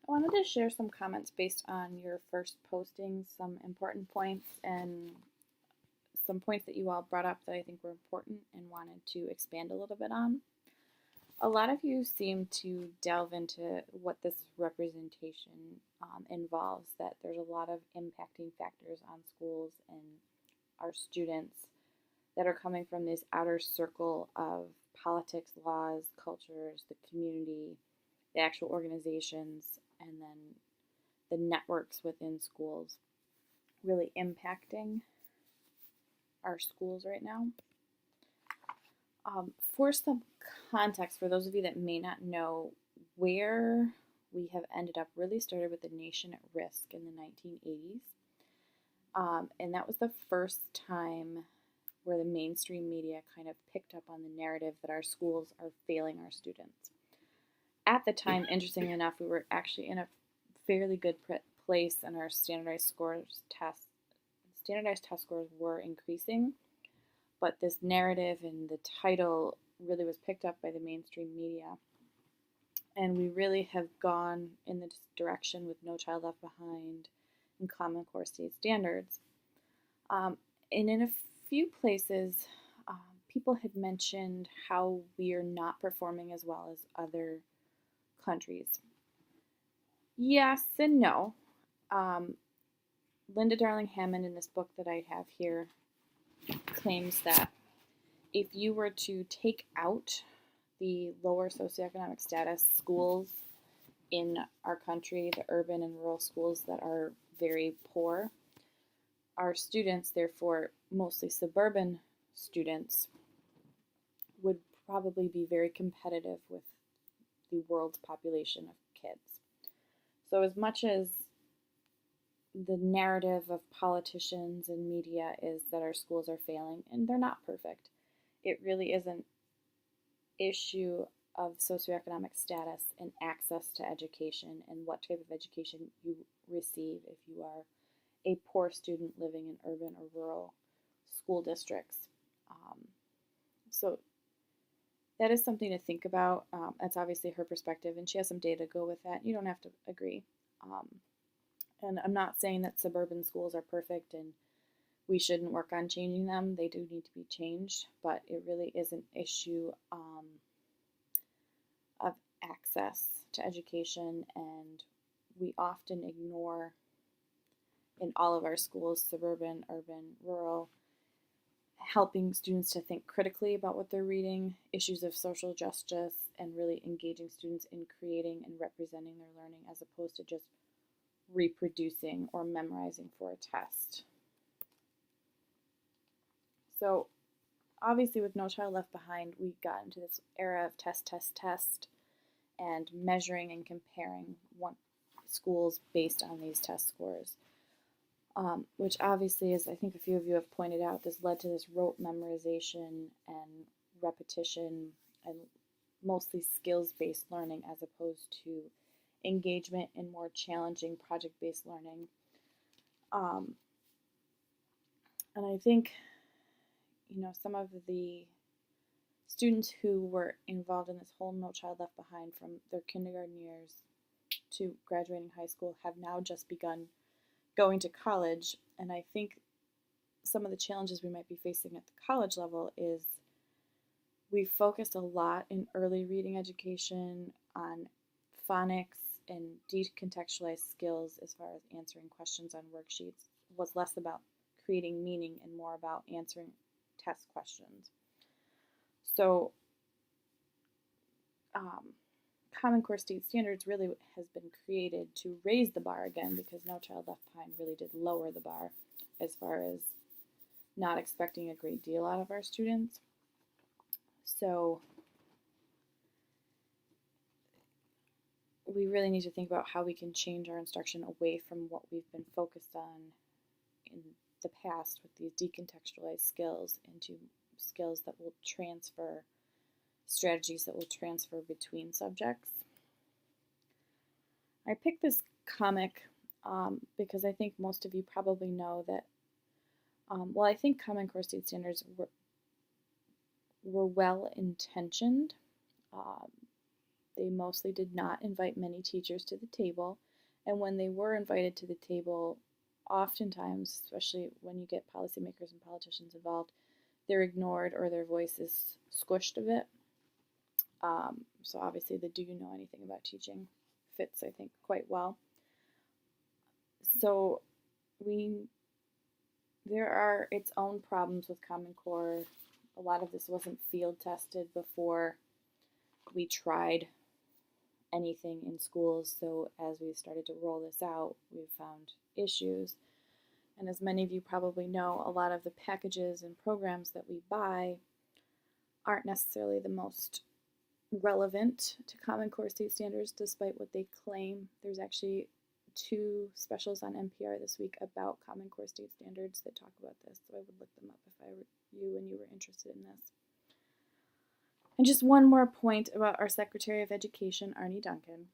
I wanted to share some comments based on your first posting, some important points, and some points that you all brought up that I think were important and wanted to expand a little bit on. A lot of you seem to delve into what this representation involves, that there's a lot of impacting factors on schools and our students that are coming from this outer circle of politics, laws, cultures, the community, the actual organizations, and then the networks within schools really impacting our schools right now. For some context, for those of you that may not know, where we have ended up really started with the Nation at Risk in the 1980s. And that was the first time where the mainstream media kind of picked up on the narrative that our schools are failing our students. At the time, interestingly enough, we were actually in a fairly good place, and our standardized test scores were increasing. But this narrative and the title really was picked up by the mainstream media. And we really have gone in this direction with No Child Left Behind and Common Core state standards. And in a few places, people had mentioned how we are not performing as well as other countries. Yes and no. Linda Darling Hammond, in this book that I have here, claims that if you were to take out the lower socioeconomic status schools in our country, the urban and rural schools that are very poor, our students, therefore mostly suburban students, would probably be very competitive with the world's population of kids. So as much as the narrative of politicians and media is that our schools are failing, and they're not perfect, it really is an issue of socioeconomic status and access to education and what type of education you receive if you are a poor student living in urban or rural school districts. So that is something to think about. That's obviously her perspective, and she has some data to go with that. You don't have to agree. And I'm not saying that suburban schools are perfect and we shouldn't work on changing them. They do need to be changed, but it really is an issue of access to education, and we often ignore in all of our schools, suburban, urban, rural, helping students to think critically about what they're reading, issues of social justice, and really engaging students in creating and representing their learning as opposed to just reproducing or memorizing for a test. So obviously with No Child Left Behind, we got into this era of test, test, test, and measuring and comparing schools based on these test scores. Which obviously, as I think a few of you have pointed out, this led to this rote memorization and repetition and mostly skills-based learning as opposed to engagement in more challenging project-based learning. And I think, some of the students who were involved in this whole No Child Left Behind from their kindergarten years to graduating high school have now just begun going to college. And I think some of the challenges we might be facing at the college level is we focused a lot in early reading education on phonics and decontextualized skills as far as answering questions on worksheets. It was less about creating meaning and more about answering test questions. So Common Core state standards really has been created to raise the bar again, because No Child Left Behind really did lower the bar as far as not expecting a great deal out of our students. So we really need to think about how we can change our instruction away from what we've been focused on in the past with these decontextualized skills into skills that will transfer, strategies that will transfer between subjects. I picked this comic because I think most of you probably know that, well, I think Common Core state standards were well intentioned, They mostly did not invite many teachers to the table, and when they were invited to the table, oftentimes, especially when you get policymakers and politicians involved, they're ignored or their voice is squished a bit. So obviously the "Do you know anything about teaching" fits, I think, quite well. So there are its own problems with Common Core. A lot of this wasn't field tested before we tried anything in schools, so as we started to roll this out, we've found issues. And as many of you probably know, a lot of the packages and programs that we buy aren't necessarily the most relevant to Common Core state standards, despite what they claim. There's actually 2 specials on NPR this week about Common Core state standards that talk about this, so I would look them up if I were you and you were interested in this. And just one more point about our Secretary of Education, Arne Duncan.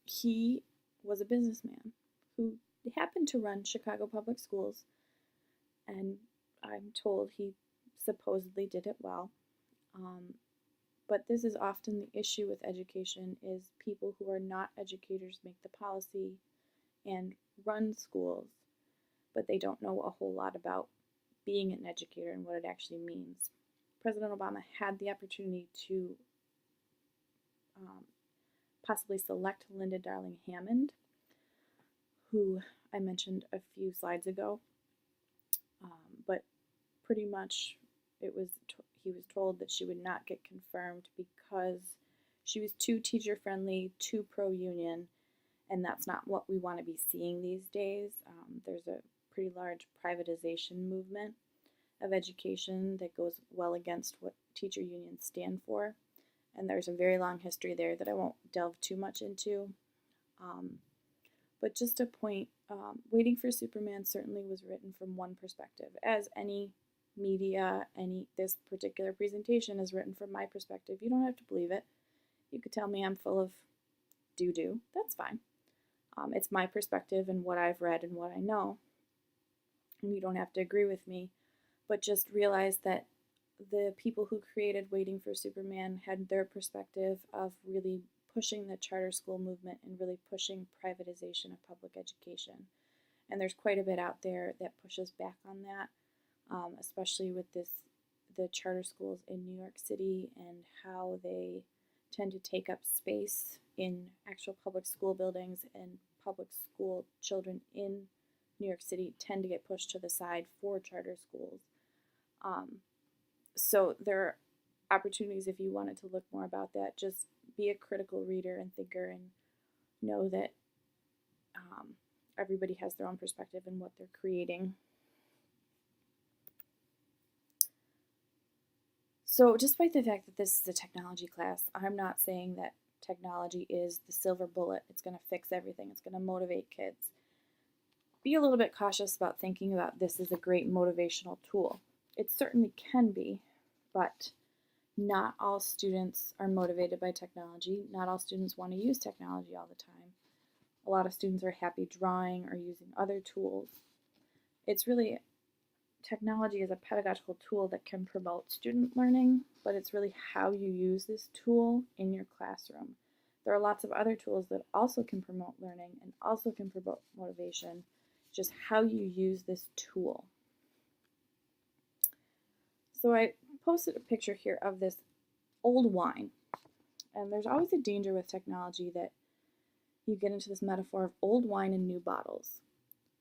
He was a businessman who happened to run Chicago Public Schools, and I'm told he supposedly did it well. But this is often the issue with education, is people who are not educators make the policy and run schools, but they don't know a whole lot about being an educator and what it actually means. President Obama had the opportunity to possibly select Linda Darling Hammond, who I mentioned a few slides ago, but pretty much he was told that she would not get confirmed because she was too teacher-friendly, too pro-union, and that's not what we want to be seeing these days. There's a pretty large privatization movement of education that goes well against what teacher unions stand for, and there's a very long history there that I won't delve too much into. But just a point, Waiting for Superman certainly was written from one perspective. As any media, this particular presentation is written from my perspective. You don't have to believe it. You could tell me I'm full of doo-doo. That's fine. It's my perspective and what I've read and what I know. And you don't have to agree with me, but just realize that the people who created Waiting for Superman had their perspective of really pushing the charter school movement and really pushing privatization of public education. And there's quite a bit out there that pushes back on that, especially with the charter schools in New York City and how they tend to take up space in actual public school buildings, and public school children in New York City tend to get pushed to the side for charter schools. So there are opportunities if you wanted to look more about that. Just be a critical reader and thinker and know that everybody has their own perspective in what they're creating. So despite the fact that this is a technology class, I'm not saying that technology is the silver bullet. It's going to fix everything. It's going to motivate kids. Be a little bit cautious about thinking about this as a great motivational tool. It certainly can be, but not all students are motivated by technology. Not all students want to use technology all the time. A lot of students are happy drawing or using other tools. It's really, technology is a pedagogical tool that can promote student learning, but it's really how you use this tool in your classroom. There are lots of other tools that also can promote learning and also can promote motivation, just how you use this tool. So I posted a picture here of this old wine, and there's always a danger with technology that you get into this metaphor of old wine in new bottles.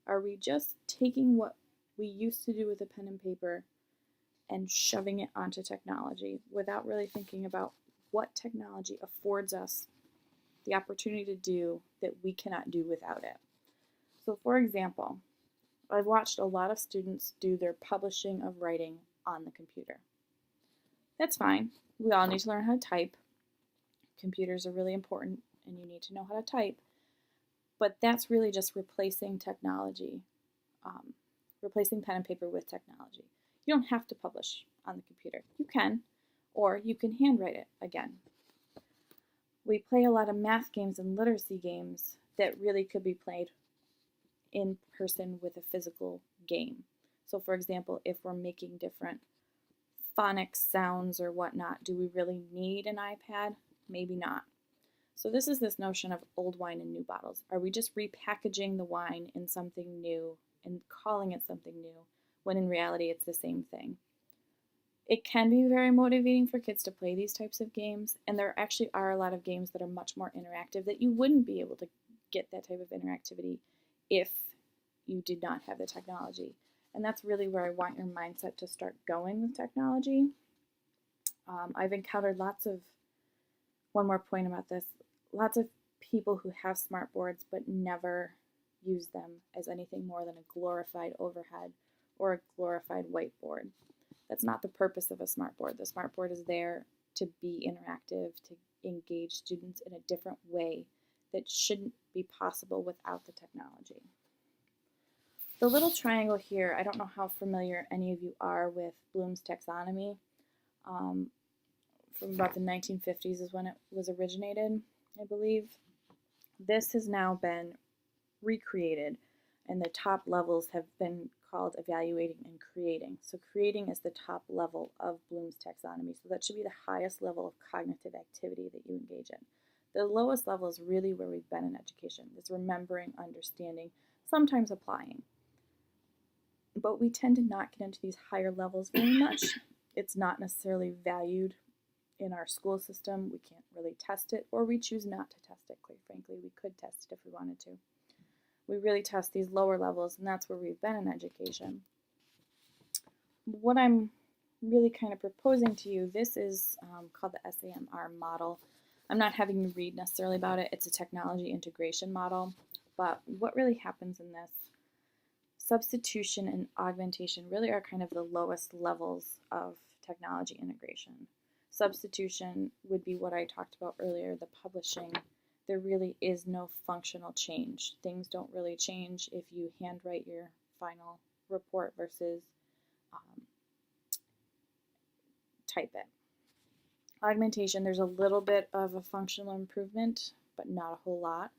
Are we just taking what we used to do with a pen and paper and shoving it onto technology without really thinking about what technology affords us the opportunity to do that we cannot do without it? So for example, I've watched a lot of students do their publishing of writing on the computer. That's fine. We all need to learn how to type. Computers are really important and you need to know how to type. But that's really just replacing technology, replacing pen and paper with technology. You don't have to publish on the computer. You can, or you can handwrite it again. We play a lot of math games and literacy games that really could be played in person with a physical game. So for example, if we're making different phonics sounds or whatnot, do we really need an iPad? Maybe not. So this is this notion of old wine in new bottles. Are we just repackaging the wine in something new and calling it something new when in reality it's the same thing? It can be very motivating for kids to play these types of games, and there actually are a lot of games that are much more interactive that you wouldn't be able to get that type of interactivity if you did not have the technology. And that's really where I want your mindset to start going with technology. I've encountered one more point about this, lots of people who have smart boards but never use them as anything more than a glorified overhead or a glorified whiteboard. That's not the purpose of a smart board. The smart board is there to be interactive, to engage students in a different way that shouldn't be possible without the technology. The little triangle here, I don't know how familiar any of you are with Bloom's taxonomy. From about the 1950s is when it was originated, I believe. This has now been recreated, and the top levels have been called evaluating and creating. So creating is the top level of Bloom's taxonomy. So that should be the highest level of cognitive activity that you engage in. The lowest level is really where we've been in education. It's remembering, understanding, sometimes applying. But we tend to not get into these higher levels very much. It's not necessarily valued in our school system. We can't really test it, or we choose not to test it, quite frankly. We could test it if we wanted to. We really test these lower levels, and that's where we've been in education. What I'm really kind of proposing to you, this is called the SAMR model. I'm not having you read necessarily about it. It's a technology integration model. But what really happens in this, substitution and augmentation really are kind of the lowest levels of technology integration. Substitution would be what I talked about earlier, the publishing. There really is no functional change. Things don't really change if you handwrite your final report versus type it. Augmentation, there's a little bit of a functional improvement, but not a whole lot.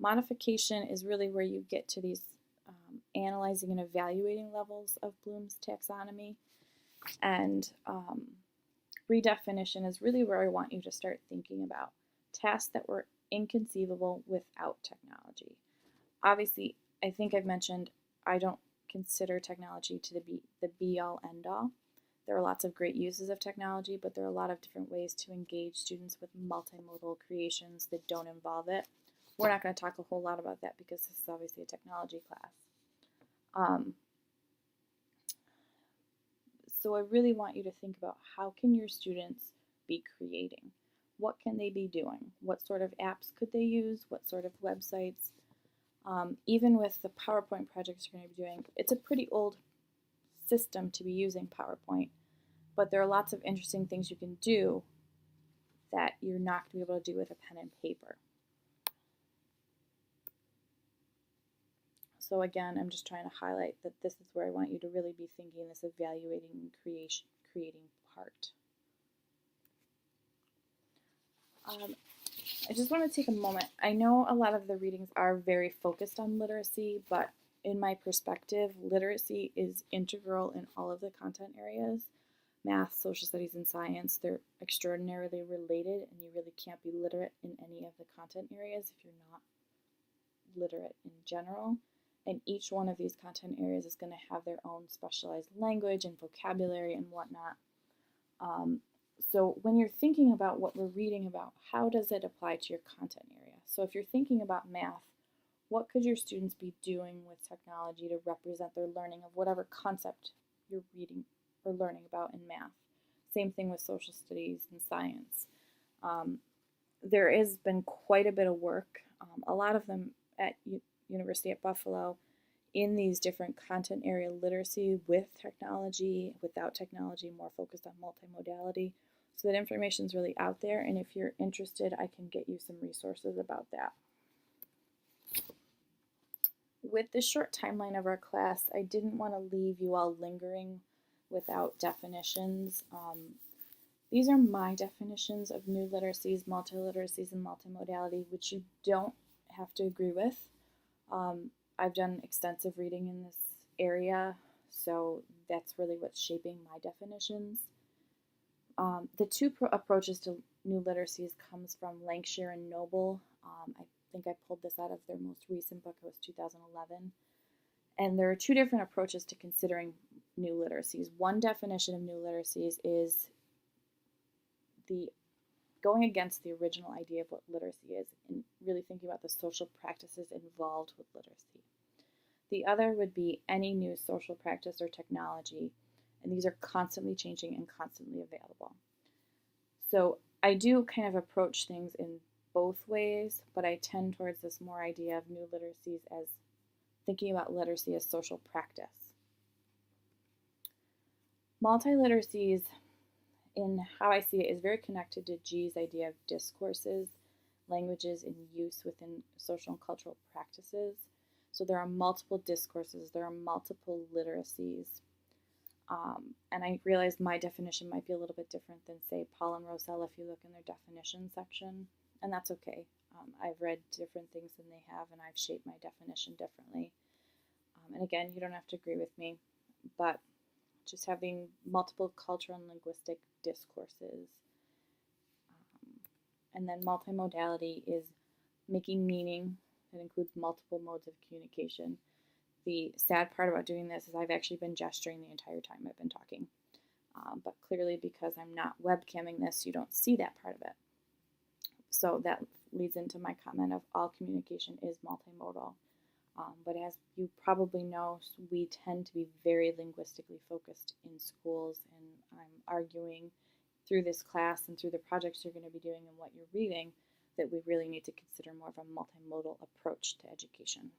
Modification is really where you get to these analyzing and evaluating levels of Bloom's taxonomy. And redefinition is really where I want you to start thinking about tasks that were inconceivable without technology. Obviously, I think I've mentioned I don't consider technology to be the be-all, end-all. There are lots of great uses of technology, but there are a lot of different ways to engage students with multimodal creations that don't involve it. We're not going to talk a whole lot about that because this is obviously a technology class. So I really want you to think about how can your students be creating? What can they be doing? What sort of apps could they use? What sort of websites? Even with the PowerPoint projects you're going to be doing, it's a pretty old system to be using PowerPoint, but there are lots of interesting things you can do that you're not going to be able to do with a pen and paper. So again, I'm just trying to highlight that this is where I want you to really be thinking this evaluating and creating part. I just want to take a moment. I know a lot of the readings are very focused on literacy, but in my perspective, literacy is integral in all of the content areas. Math, social studies, and science, they're extraordinarily related, and you really can't be literate in any of the content areas if you're not literate in general. And each one of these content areas is going to have their own specialized language and vocabulary and whatnot. So when you're thinking about what we're reading about, how does it apply to your content area? So if you're thinking about math, what could your students be doing with technology to represent their learning of whatever concept you're reading or learning about in math? Same thing with social studies and science. There has been quite a bit of work, a lot of them at University at Buffalo, in these different content area literacy with technology, without technology, more focused on multimodality. So that information is really out there, and if you're interested, I can get you some resources about that. With the short timeline of our class, I didn't want to leave you all lingering without definitions. These are my definitions of new literacies, multiliteracies, and multimodality, which you don't have to agree with. I've done extensive reading in this area, so that's really what's shaping my definitions. The two approaches to new literacies comes from Lancashire and Noble. I think I pulled this out of their most recent book. It was 2011. And there are two different approaches to considering new literacies. One definition of new literacies is the going against the original idea of what literacy is and really thinking about the social practices involved with literacy. The other would be any new social practice or technology, and these are constantly changing and constantly available. So I do kind of approach things in both ways, but I tend towards this more idea of new literacies as thinking about literacy as social practice. Multiliteracies, in how I see it, is very connected to G's idea of discourses, languages in use within social and cultural practices. So there are multiple discourses, there are multiple literacies. And I realize my definition might be a little bit different than, say, Paul and Rosell if you look in their definition section, and that's okay. I've read different things than they have, and I've shaped my definition differently. And again, you don't have to agree with me, but just having multiple cultural and linguistic discourses. And then multimodality is making meaning that includes multiple modes of communication. The sad part about doing this is I've actually been gesturing the entire time I've been talking. But clearly because I'm not webcamming this, you don't see that part of it. So that leads into my comment of all communication is multimodal. But as you probably know, we tend to be very linguistically focused in schools, and I'm arguing through this class and through the projects you're going to be doing and what you're reading that we really need to consider more of a multimodal approach to education.